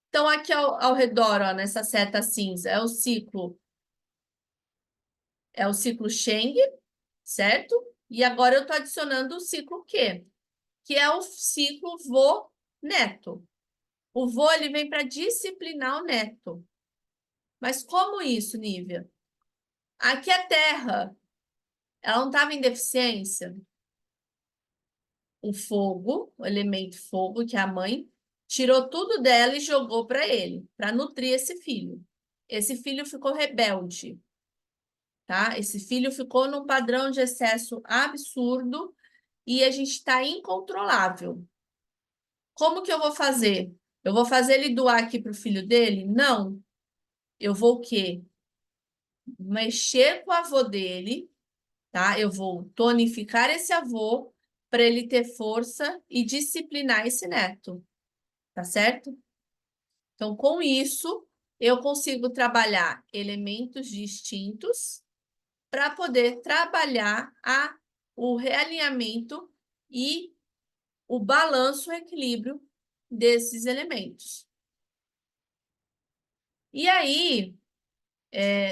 Então, aqui ao redor, ó, nessa seta cinza, é o ciclo Sheng, certo? E agora eu estou adicionando o ciclo Q, que é o ciclo vô-neto. O vô ele vem para disciplinar o neto. Mas como isso, Nívia? Aqui a Terra, ela não estava em deficiência. O fogo, o elemento fogo, que é a mãe, tirou tudo dela e jogou para ele, para nutrir esse filho. Esse filho ficou rebelde, tá? Esse filho ficou num padrão de excesso absurdo e a gente está incontrolável. Como que eu vou fazer? Eu vou fazer ele doar aqui para o filho dele? Não. Eu vou o quê? Mexer com o avô dele, tá? Eu vou tonificar esse avô para ele ter força e disciplinar esse neto, tá certo? Então, com isso, eu consigo trabalhar elementos distintos para poder trabalhar o realinhamento e o balanço, o equilíbrio desses elementos. E aí,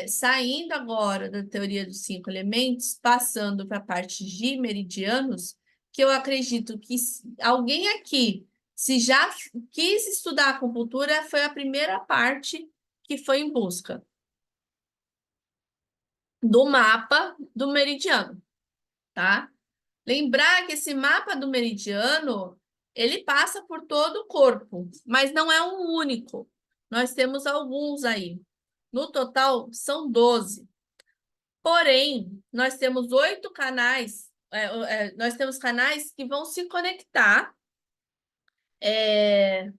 saindo agora da teoria dos 5 elementos, passando para a parte de meridianos, que eu acredito que alguém aqui, se já quis estudar acupuntura, foi a primeira parte que foi em busca do mapa do meridiano, tá? Lembrar que esse mapa do meridiano, ele passa por todo o corpo, mas não é um único. Nós temos alguns aí. No total, são 12. Porém, nós temos 8 canais, nós temos canais que vão se conectar.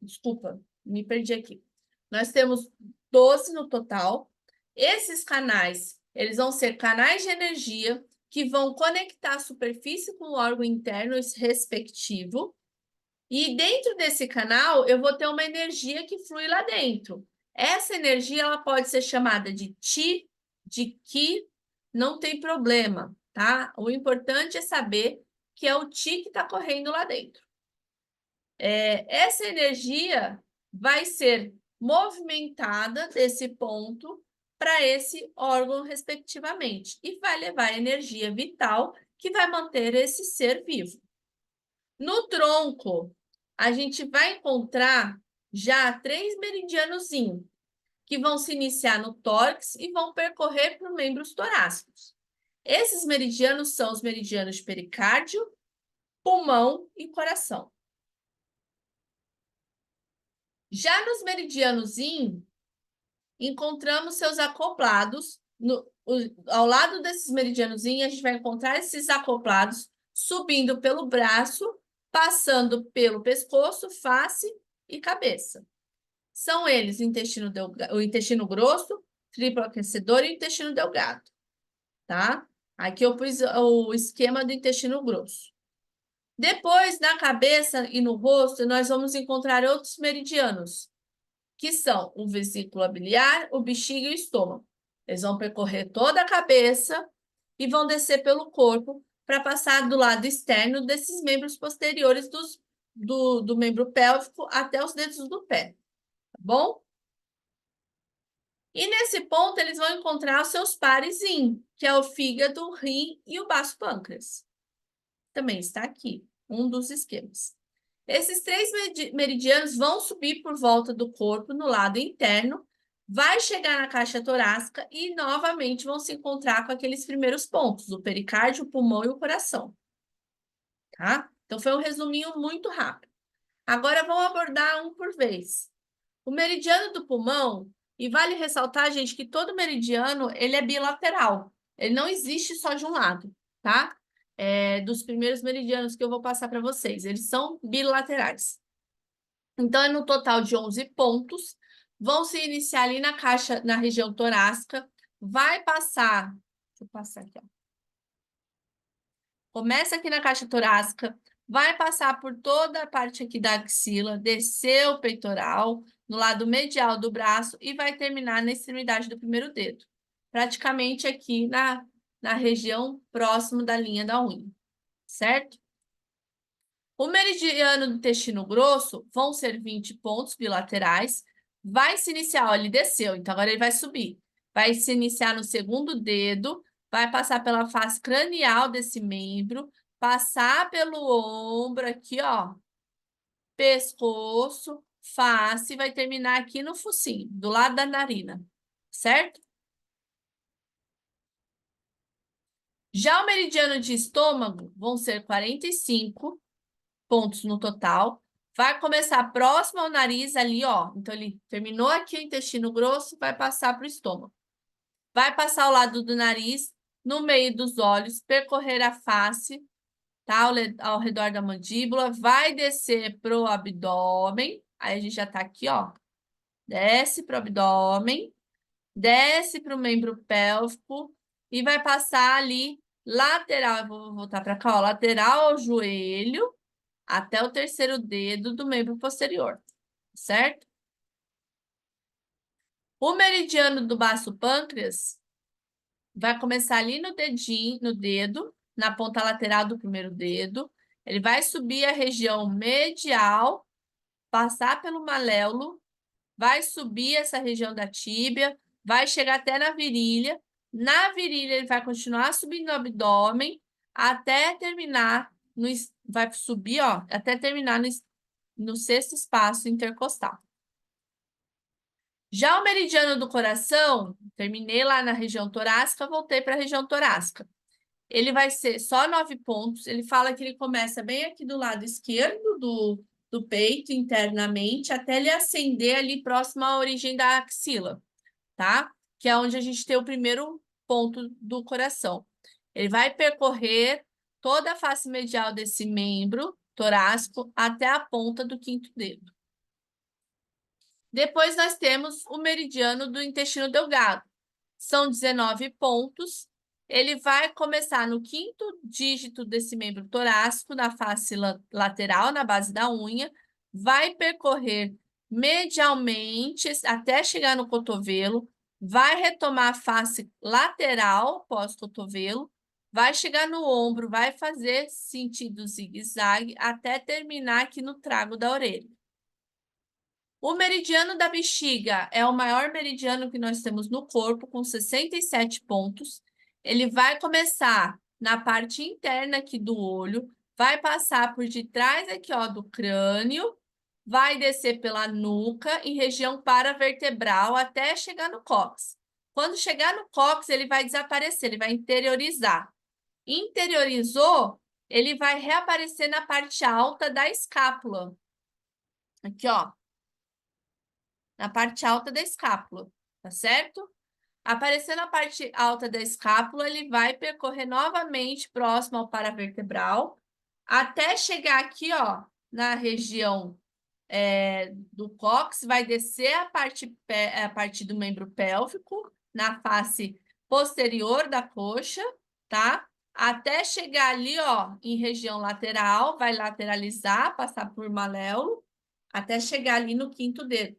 Desculpa, me perdi aqui. Nós temos 12 no total. Esses canais, eles vão ser canais de energia que vão conectar a superfície com o órgão interno respectivo. E dentro desse canal, eu vou ter uma energia que flui lá dentro. Essa energia, ela pode ser chamada de Ti, de Ki, não tem problema, tá? O importante é saber que é o Ti que está correndo lá dentro. Essa energia vai ser movimentada desse ponto para esse órgão, respectivamente, e vai levar energia vital que vai manter esse ser vivo. No tronco, a gente vai encontrar já 3 meridianozinhos, que vão se iniciar no tórax e vão percorrer por membros torácicos. Esses meridianos são os meridianos de pericárdio, pulmão e coração. Já nos meridianozinhos, encontramos seus acoplados. Ao lado desses meridianozinhos, a gente vai encontrar esses acoplados subindo pelo braço, passando pelo pescoço, face e cabeça. São eles o intestino grosso, triplo aquecedor e o intestino delgado, tá? Aqui eu pus o esquema do intestino grosso. Depois, na cabeça e no rosto, nós vamos encontrar outros meridianos, que são o vesícula biliar, o bexiga e o estômago. Eles vão percorrer toda a cabeça e vão descer pelo corpo para passar do lado externo desses membros posteriores do membro pélvico até os dedos do pé, tá bom? E nesse ponto eles vão encontrar os seus pares yin, que é o fígado, o rim e o baço pâncreas. Também está aqui, um dos esquemas. Esses 3 meridianos vão subir por volta do corpo no lado interno, vai chegar na caixa torácica e novamente vão se encontrar com aqueles primeiros pontos, o pericárdio, o pulmão e o coração. Tá? Então, foi um resuminho muito rápido. Agora, vamos abordar um por vez. O meridiano do pulmão, e vale ressaltar, gente, que todo meridiano, ele é bilateral. Ele não existe só de um lado, tá? Dos primeiros meridianos que eu vou passar para vocês. Eles são bilaterais. Então, é no total de 11 pontos. Vão se iniciar ali na caixa, na região torácica. Vai passar... Deixa eu passar aqui, ó. Começa aqui na caixa torácica. Vai passar por toda a parte aqui da axila. Descer o peitoral, no lado medial do braço. E vai terminar na extremidade do primeiro dedo. Praticamente aqui na região próximo da linha da unha. Certo? O meridiano do intestino grosso vão ser 20 pontos bilaterais. Vai se iniciar, ó, ele desceu, então agora ele vai subir. Vai se iniciar no segundo dedo, vai passar pela face cranial desse membro, passar pelo ombro aqui, ó, pescoço, face, vai terminar aqui no focinho, do lado da narina, certo? Já o meridiano de estômago vão ser 45 pontos no total. Vai começar próximo ao nariz ali, ó. Então, ele terminou aqui o intestino grosso, vai passar para o estômago. Vai passar ao lado do nariz, no meio dos olhos, percorrer a face, tá? Ao redor da mandíbula, vai descer pro abdômen, Aí a gente já tá aqui, ó. Desce pro abdômen, desce pro membro pélvico e vai passar ali lateral. Eu vou voltar para cá, ó. Lateral ao joelho até o terceiro dedo do membro posterior, certo? O meridiano do baço pâncreas vai começar ali no dedinho, no dedo, na ponta lateral do primeiro dedo. Ele vai subir a região medial, passar pelo maléolo, vai subir essa região da tíbia, vai chegar até na virilha. Na virilha, ele vai continuar subindo no abdômen até terminar, vai subir, ó, até terminar no sexto espaço intercostal. Já o meridiano do coração, terminei lá na região torácica, voltei para a região torácica. Ele vai ser só 9 pontos. Ele fala que ele começa bem aqui do lado esquerdo do peito, internamente, até ele ascender ali próximo à origem da axila, tá? Que é onde a gente tem o primeiro ponto do coração. Ele vai percorrer toda a face medial desse membro torácico até a ponta do quinto dedo. Depois nós temos o meridiano do intestino delgado. São 19 pontos. Ele vai começar no quinto dígito desse membro torácico, na face lateral, na base da unha, vai percorrer medialmente até chegar no cotovelo, vai retomar a face lateral pós-cotovelo, vai chegar no ombro, vai fazer sentido zigue-zague até terminar aqui no trago da orelha. O meridiano da bexiga é o maior meridiano que nós temos no corpo, com 67 pontos. Ele vai começar na parte interna aqui do olho, vai passar por detrás aqui, ó, do crânio, vai descer pela nuca, em região paravertebral, até chegar no cóccix. Quando chegar no cóccix, ele vai desaparecer, ele vai interiorizar. Interiorizou, ele vai reaparecer na parte alta da escápula. Aqui, ó. Na parte alta da escápula, tá certo? Aparecendo a parte alta da escápula, ele vai percorrer novamente próximo ao paravertebral, até chegar aqui, ó, na região do cóccix, vai descer a parte do membro pélvico, na face posterior da coxa, tá? Até chegar ali, ó, em região lateral, vai lateralizar, passar por maléolo, até chegar ali no quinto dedo.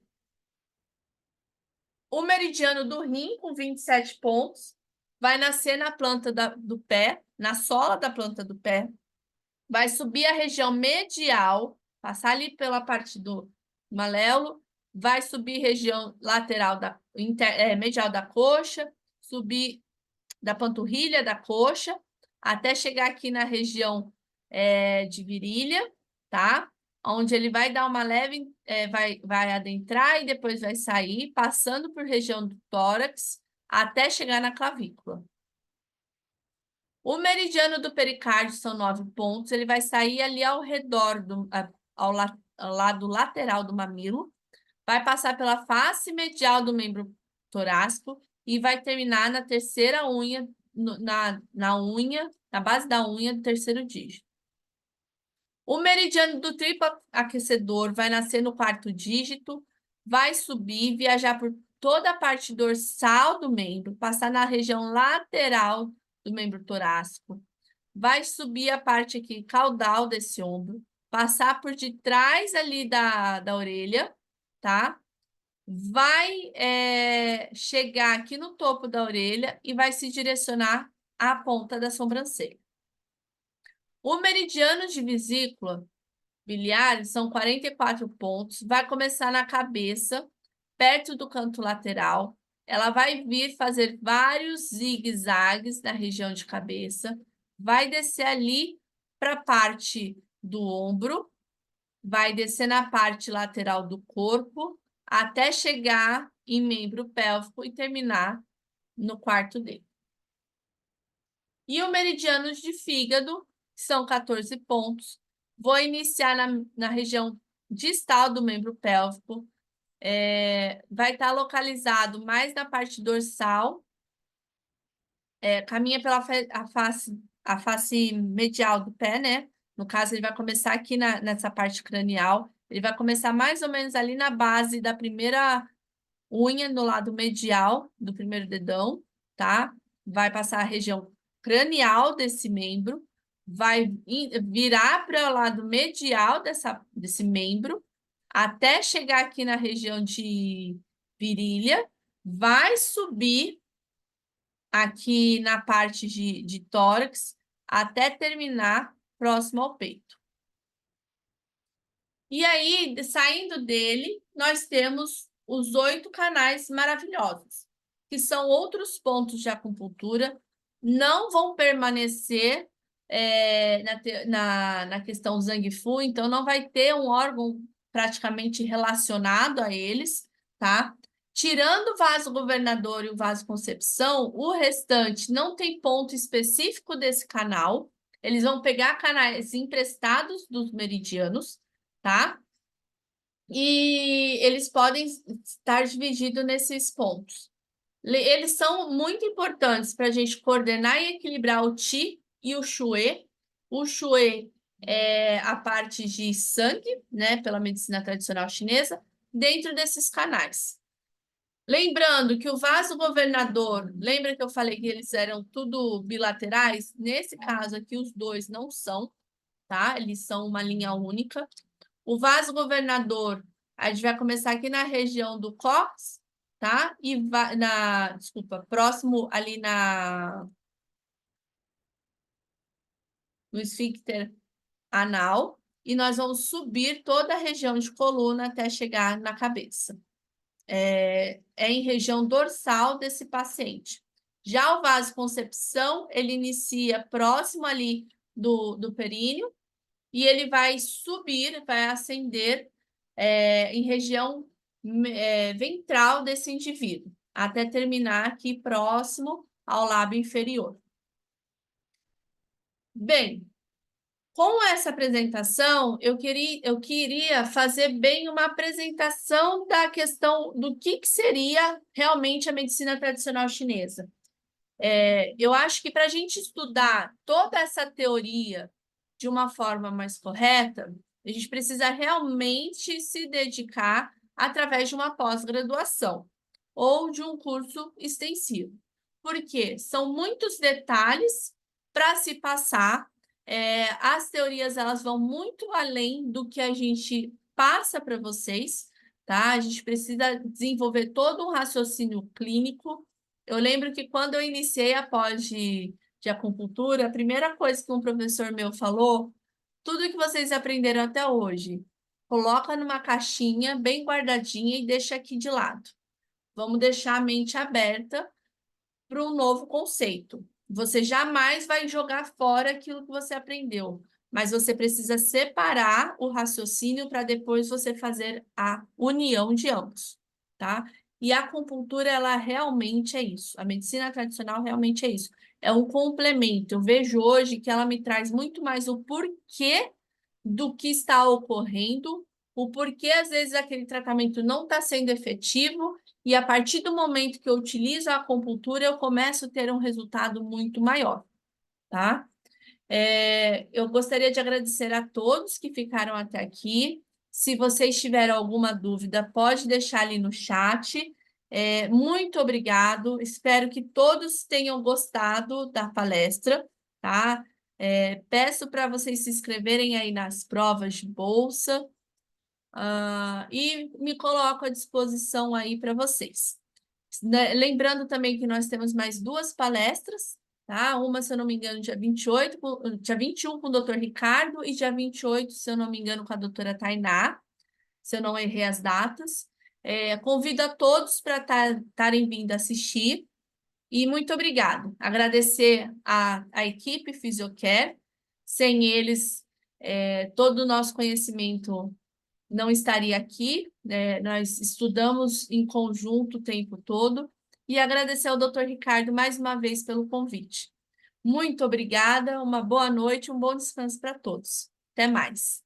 O meridiano do rim, com 27 pontos, vai nascer na planta do pé, na sola da planta do pé, vai subir a região medial, passar ali pela parte do maléolo, vai subir região lateral medial da coxa, subir da panturrilha da coxa, até chegar aqui na região de virilha, tá? Onde ele vai dar uma leve, vai adentrar e depois vai sair, passando por região do tórax, até chegar na clavícula. O meridiano do pericárdio são 9 pontos, ele vai sair ali ao redor, ao lado lateral do mamilo, vai passar pela face medial do membro torácico e vai terminar na terceira unha, na base da unha do terceiro dígito. O meridiano do triplo aquecedor vai nascer no quarto dígito, vai subir, viajar por toda a parte dorsal do membro, passar na região lateral do membro torácico, vai subir a parte aqui caudal desse ombro, passar por detrás ali da orelha, tá? Vai chegar aqui no topo da orelha e vai se direcionar à ponta da sobrancelha. O meridiano de vesícula biliar são 44 pontos, vai começar na cabeça, perto do canto lateral. Ela vai vir fazer vários zigue-zagues na região de cabeça, vai descer ali para a parte do ombro, vai descer na parte lateral do corpo, até chegar em membro pélvico e terminar no quarto dedo. E o meridiano de fígado, são 14 pontos. Vou iniciar na região distal do membro pélvico. Vai estar localizado mais na parte dorsal. Caminha pela a face medial do pé, né? No caso, ele vai começar aqui nessa parte cranial Ele vai começar mais ou menos ali na base da primeira unha, no lado medial do primeiro dedão, tá? Vai passar a região cranial desse membro, vai virar para o lado medial desse membro, até chegar aqui na região de virilha, vai subir aqui na parte de tórax, até terminar próximo ao peito. E aí, saindo dele, nós temos os 8 canais maravilhosos, que são outros pontos de acupuntura, não vão permanecer na questão Zhang Fu, então não vai ter um órgão praticamente relacionado a eles, tá? Tirando o vaso governador e o vaso concepção, o restante não tem ponto específico desse canal, eles vão pegar canais emprestados dos meridianos, tá? E eles podem estar divididos nesses pontos. Eles são muito importantes para a gente coordenar e equilibrar o Qi e o Xue. O Xue é a parte de sangue, né, pela medicina tradicional chinesa, dentro desses canais. Lembrando que o vaso governador, lembra que eu falei que eles eram tudo bilaterais? Nesse caso aqui, os dois não são, tá? Eles são uma linha única. O vaso governador, a gente vai começar aqui na região do cóccix, tá? E vai desculpa, próximo ali no esfíncter anal, e nós vamos subir toda a região de coluna até chegar na cabeça. É em região dorsal desse paciente. Já o vasoconcepção, ele inicia próximo ali do períneo, e ele vai subir, vai ascender em região ventral desse indivíduo, até terminar aqui próximo ao lábio inferior. Bem, com essa apresentação, eu queria fazer bem uma apresentação da questão do que seria realmente a medicina tradicional chinesa. Eu acho que para a gente estudar toda essa teoria de uma forma mais correta, a gente precisa realmente se dedicar através de uma pós-graduação ou de um curso extensivo. Porque são muitos detalhes para se passar. As teorias elas vão muito além do que a gente passa para vocês, tá? A gente precisa desenvolver todo um raciocínio clínico. Eu lembro que quando eu iniciei a pós de acupuntura, a primeira coisa que um professor meu falou, tudo que vocês aprenderam até hoje, coloca numa caixinha bem guardadinha e deixa aqui de lado. Vamos deixar a mente aberta para um novo conceito. Você jamais vai jogar fora aquilo que você aprendeu, mas você precisa separar o raciocínio para depois você fazer a união de ambos, tá? E a acupuntura, ela realmente é isso. A medicina tradicional realmente é isso. É um complemento. Eu vejo hoje que ela me traz muito mais o porquê do que está ocorrendo, o porquê, às vezes, aquele tratamento não está sendo efetivo, e a partir do momento que eu utilizo a acupuntura, eu começo a ter um resultado muito maior, tá? Eu gostaria de agradecer a todos que ficaram até aqui. Se vocês tiverem alguma dúvida, pode deixar ali no chat. Muito obrigado. Espero que todos tenham gostado da palestra, tá? Peço para vocês se inscreverem aí nas provas de bolsa, e me coloco à disposição aí para vocês. Lembrando também que nós temos mais 2 palestras, tá? Uma, se eu não me engano, dia 28, dia 21 com o doutor Ricardo e dia 28, se eu não me engano, com a doutora Tainá, se eu não errei as datas. Convido a todos para estarem vindo assistir. E muito obrigado. Agradecer a equipe Fisiocare. Sem eles, todo o nosso conhecimento não estaria aqui. Nós estudamos em conjunto o tempo todo. E agradecer ao Dr. Ricardo mais uma vez pelo convite. Muito obrigada, uma boa noite, um bom descanso para todos. Até mais.